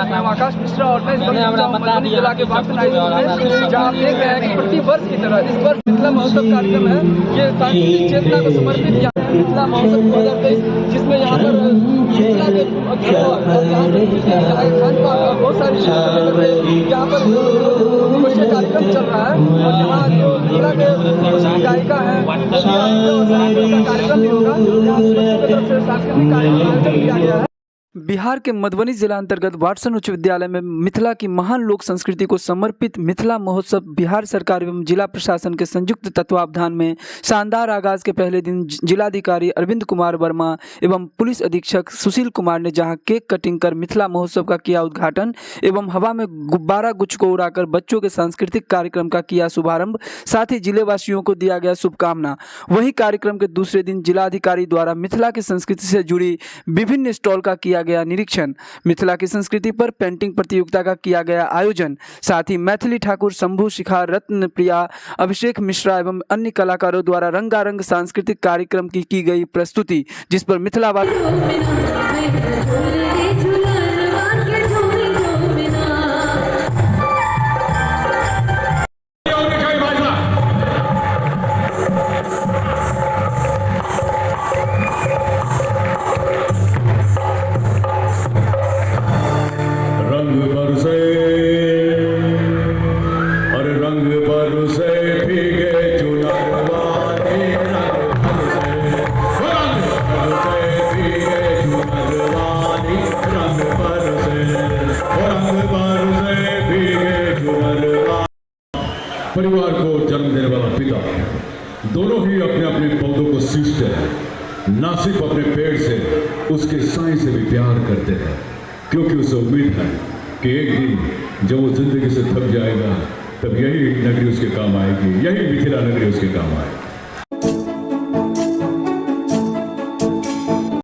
मैं आकाश मिश्रा और मैं मधुबनी जिला के वार्षिक जहाँ आप देख रहे हैं कि प्रति वर्ष की तरह इस वर्ष मिथिला महोत्सव कार्यक्रम है, ये सांस्कृतिक चेतना को समर्पित किया है मिथिला महोत्सव 2023, जिसमें यहाँ पर मिथिला के बहुत सारी यहाँ पर दिवसीय कार्यक्रम चल रहा है और यहाँ जो मिथिला के गायिका है कार्यक्रम भी होगा, सांस्कृतिक कार्यक्रम किया गया है। बिहार के मधुबनी जिला अंतर्गत वाटसन उच्च विद्यालय में मिथिला की महान लोक संस्कृति को समर्पित मिथिला महोत्सव बिहार सरकार एवं जिला प्रशासन के संयुक्त तत्वावधान में शानदार आगाज के पहले दिन जिलाधिकारी अरविंद कुमार वर्मा एवं पुलिस अधीक्षक सुशील कुमार ने जहां केक कटिंग कर मिथिला महोत्सव का किया उद्घाटन एवं हवा में गुब्बारा गुच्छ को उड़ाकर बच्चों के सांस्कृतिक कार्यक्रम का किया शुभारंभ, साथ ही जिलेवासियों को दिया गया शुभकामना। वहीं कार्यक्रम के दूसरे दिन जिलाधिकारी द्वारा मिथिला की संस्कृति से जुड़ी विभिन्न स्टॉल का किया गया निरीक्षण, मिथिला की संस्कृति पर पेंटिंग प्रतियोगिता का किया गया आयोजन, साथ ही मैथिली ठाकुर, शंभू शिखा, रत्न प्रिया, अभिषेक मिश्रा एवं अन्य कलाकारों द्वारा रंगारंग सांस्कृतिक कार्यक्रम की गई प्रस्तुति, जिस पर मिथिलावासी परिवार को जन्म देने वाला पिता दोनों ही अपने अपने पौधों को सींचते हैं, ना सिर्फ अपने पेड़ से उसके साए से भी प्यार करते हैं, क्योंकि उसे उम्मीद है कि एक दिन जब वो जिंदगी से थक जाएगा तब यही नगरी उसके काम आएगी, यही मिथिला नगरी उसके काम आएगी।